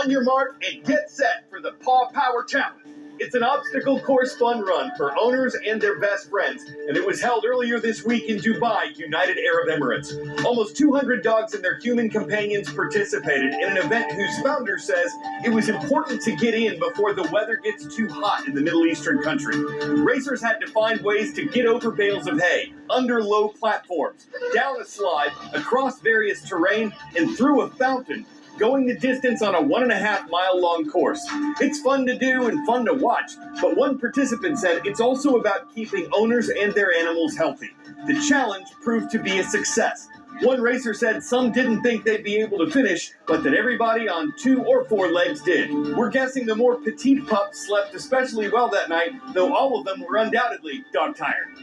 On your mark and get set for the Paw Power Challenge. It's an obstacle course fun run for owners and their best friends, and it was held earlier this week in Dubai, United Arab Emirates. Almost 200 dogs and their human companions participated in an event whose founder says it was important to get in before the weather gets too hot in the Middle Eastern country. Racers had to find ways to get over bales of hay, under low platforms, down a slide, across various terrain, and through a fountain, going the distance on a 1.5-mile-long course. It's fun to do and fun to watch, but one participant said it's also about keeping owners and their animals healthy. The challenge proved to be a success. One racer said some didn't think they'd be able to finish, but that everybody on 2 or 4 legs did. We're guessing the more petite pups slept especially well that night, though all of them were undoubtedly dog-tired.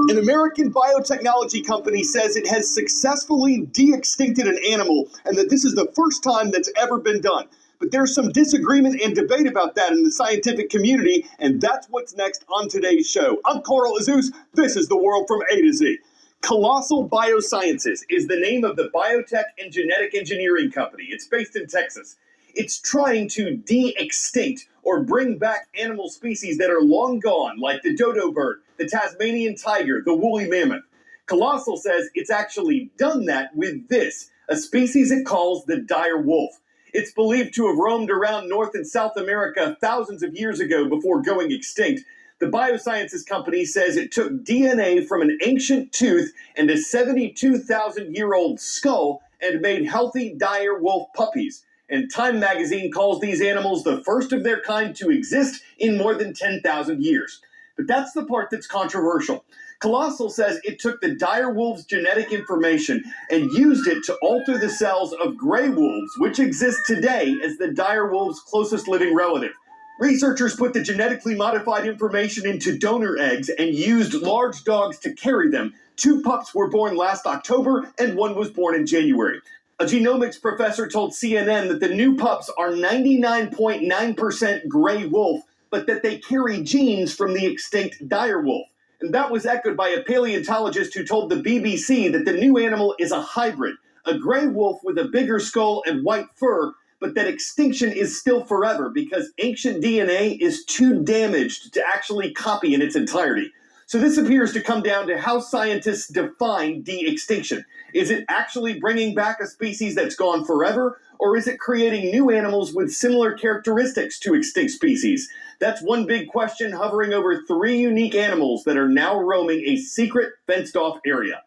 An American biotechnology company says it has successfully de-extincted an animal and that this is the first time that's ever been done. But there's some disagreement and debate about that in the scientific community, and that's what's next on today's show. I'm Carl Azus. This is The World from A to Z. Colossal Biosciences is the name of the biotech and genetic engineering company. It's based in Texas. It's trying to de-extinct or bring back animal species that are long gone, like the dodo bird, the Tasmanian tiger, the woolly mammoth. Colossal says it's actually done that with this, a species it calls the dire wolf. It's believed to have roamed around North and South America thousands of years ago before going extinct. The biosciences company says it took DNA from an ancient tooth and a 72,000-year-old skull and made healthy dire wolf puppies. And Time magazine calls these animals the first of their kind to exist in more than 10,000 years. But that's the part that's controversial. Colossal says it took the dire wolf's genetic information and used it to alter the cells of gray wolves, which exist today as the dire wolf's closest living relative. Researchers put the genetically modified information into donor eggs and used large dogs to carry them. 2 pups were born last October and 1 was born in January. A genomics professor told CNN that the new pups are 99.9% gray wolf, but that they carry genes from the extinct dire wolf. And that was echoed by a paleontologist who told the BBC that the new animal is a hybrid, a gray wolf with a bigger skull and white fur, but that extinction is still forever because ancient DNA is too damaged to actually copy in its entirety. So this appears to come down to how scientists define de-extinction. Is it actually bringing back a species that's gone forever, or is it creating new animals with similar characteristics to extinct species? That's one big question hovering over 3 unique animals that are now roaming a secret fenced-off area.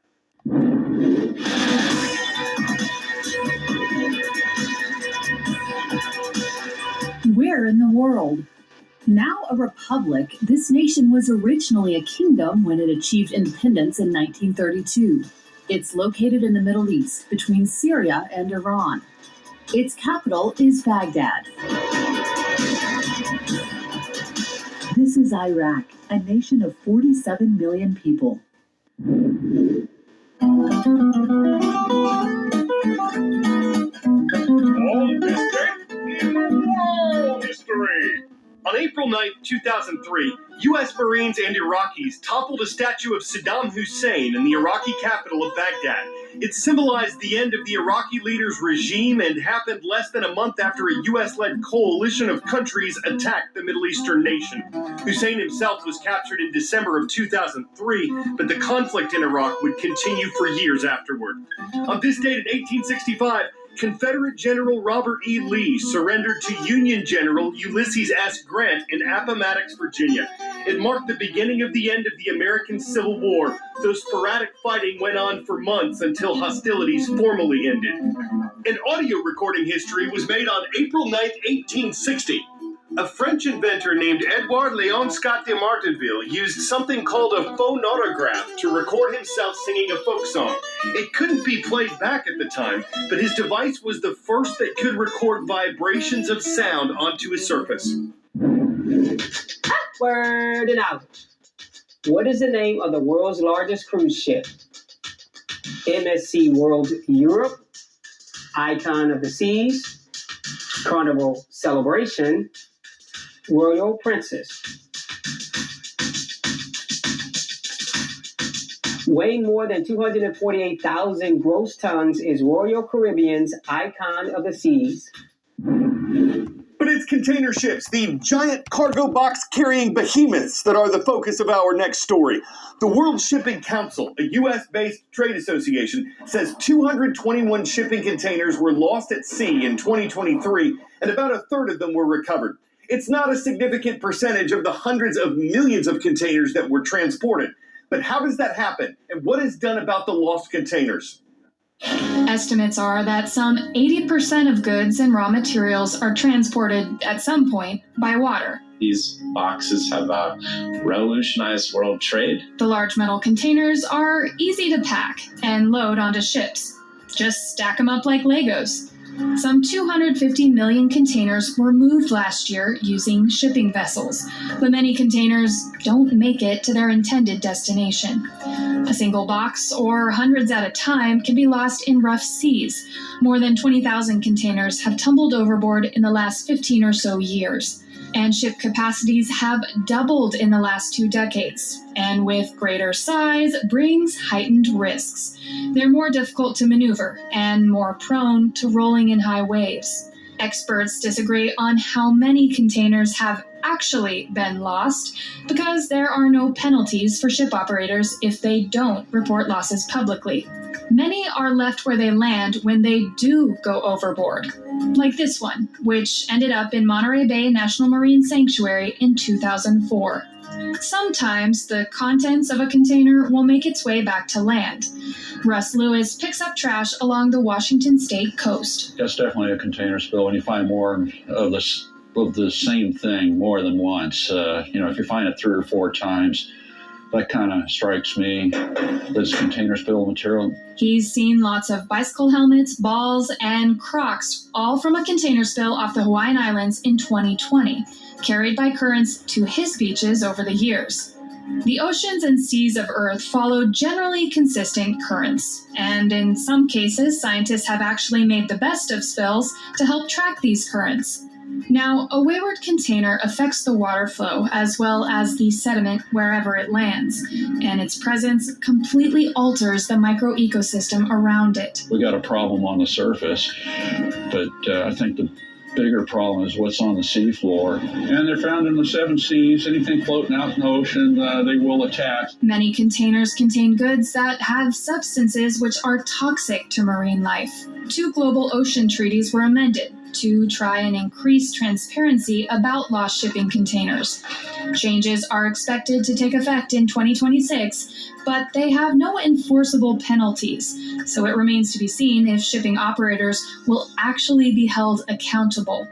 Where in the world? Now a republic, this nation was originally a kingdom when it achieved independence in 1932. It's located in the Middle East, between Syria and Iran. Its capital is Baghdad. This is Iraq, a nation of 47 million people. On this day in world history. On April 9, 2003, U.S. Marines and Iraqis toppled a statue of Saddam Hussein in the Iraqi capital of Baghdad. It symbolized the end of the Iraqi leader's regime and happened less than a month after a U.S.-led coalition of countries attacked the Middle Eastern nation. Hussein himself was captured in December of 2003, but the conflict in Iraq would continue for years afterward. On this date in 1865, Confederate General Robert E. Lee surrendered to Union General Ulysses S. Grant in Appomattox, Virginia. It marked the beginning of the end of the American Civil War, though sporadic fighting went on for months until hostilities formally ended. An audio recording history was made on April 9, 1860. A French inventor named Edouard Léon Scott de Martinville used something called a phonautograph to record himself singing a folk song. It couldn't be played back at the time, but his device was the first that could record vibrations of sound onto a surface. Word and out. What is the name of the world's largest cruise ship? MSC World Europe, Icon of the Seas, Carnival Celebration, Royal Princess. Weighing more than 248,000 gross tons is Royal Caribbean's Icon of the Seas. But it's container ships, the giant cargo box carrying behemoths, that are the focus of our next story. The World Shipping Council, a U.S.-based trade association, says 221 shipping containers were lost at sea in 2023, and about a third of them were recovered. It's not a significant percentage of the hundreds of millions of containers that were transported. But how does that happen, and what is done about the lost containers? Estimates are that some 80% of goods and raw materials are transported at some point by water. These boxes have revolutionized world trade. The large metal containers are easy to pack and load onto ships. Just stack them up like Legos. Some 250 million containers were moved last year using shipping vessels, but many containers don't make it to their intended destination. A single box, or hundreds at a time, can be lost in rough seas. More than 20,000 containers have tumbled overboard in the last 15 or so years. And ship capacities have doubled in the last 2 decades. And with greater size brings heightened risks. They're more difficult to maneuver and more prone to rolling in high waves. Experts disagree on how many containers have actually been lost because there are no penalties for ship operators if they don't report losses publicly. Many are left where they land when they do go overboard, like this one, which ended up in Monterey Bay National Marine Sanctuary in 2004. Sometimes the contents of a container will make its way back to land. Russ Lewis picks up trash along the Washington state coast. That's definitely a container spill when you find more of the same thing more than once. If you find it 3 or 4 times, that kind of strikes me as container spill material. He's seen lots of bicycle helmets, balls, and Crocs, all from a container spill off the Hawaiian Islands in 2020, carried by currents to his beaches over the years. The oceans and seas of Earth follow generally consistent currents, and in some cases, scientists have actually made the best of spills to help track these currents. Now, a wayward container affects the water flow as well as the sediment wherever it lands, and its presence completely alters the microecosystem around it. We got a problem on the surface, but I think the bigger problem is what's on the seafloor. And they're found in the 7 seas. Anything floating out in the ocean, they will attack. Many containers contain goods that have substances which are toxic to marine life. 2 global ocean treaties were amended to try and increase transparency about lost shipping containers. Changes are expected to take effect in 2026, but they have no enforceable penalties, so it remains to be seen if shipping operators will actually be held accountable.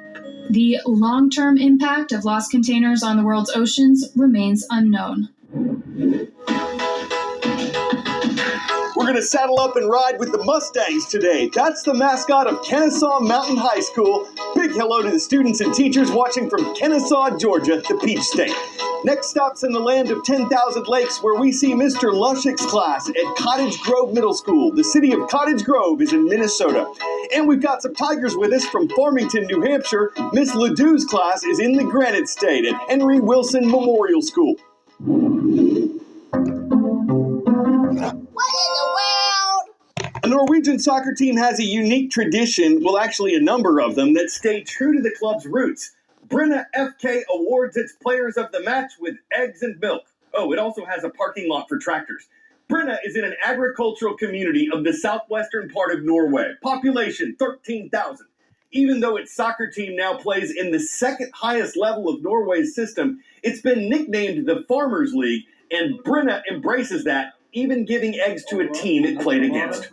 The long-term impact of lost containers on the world's oceans remains unknown. We're going to saddle up and ride with the Mustangs today. That's the mascot of Kennesaw Mountain High School. Big hello to the students and teachers watching from Kennesaw, Georgia, the Peach State. Next stop's in the land of 10,000 lakes, where we see Mr. Lushick's class at Cottage Grove Middle School. The city of Cottage Grove is in Minnesota. And we've got some Tigers with us from Farmington, New Hampshire. Miss Ledoux's class is in the Granite State at Henry Wilson Memorial School. A Norwegian soccer team has a unique tradition, well, actually a number of them, that stay true to the club's roots. Brenna FK awards its players of the match with eggs and milk. Oh, it also has a parking lot for tractors. Brenna is in an agricultural community of the southwestern part of Norway. Population 13,000. Even though its soccer team now plays in the second highest level of Norway's system, it's been nicknamed the Farmers League, and Brenna embraces that, even giving eggs to a team it played against.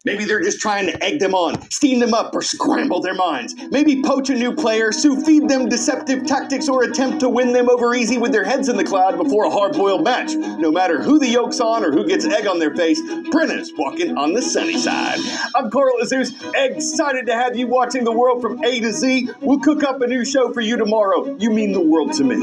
Maybe they're just trying to egg them on, steam them up, or scramble their minds. Maybe poach a new player, sous feed them deceptive tactics, or attempt to win them over easy with their heads in the cloud before a hard-boiled match. No matter who the yolk's on or who gets egg on their face, Brenna's walking on the sunny side. I'm Carl Azus, excited to have you watching the world from A to Z. We'll cook up a new show for you tomorrow. You mean the world to me.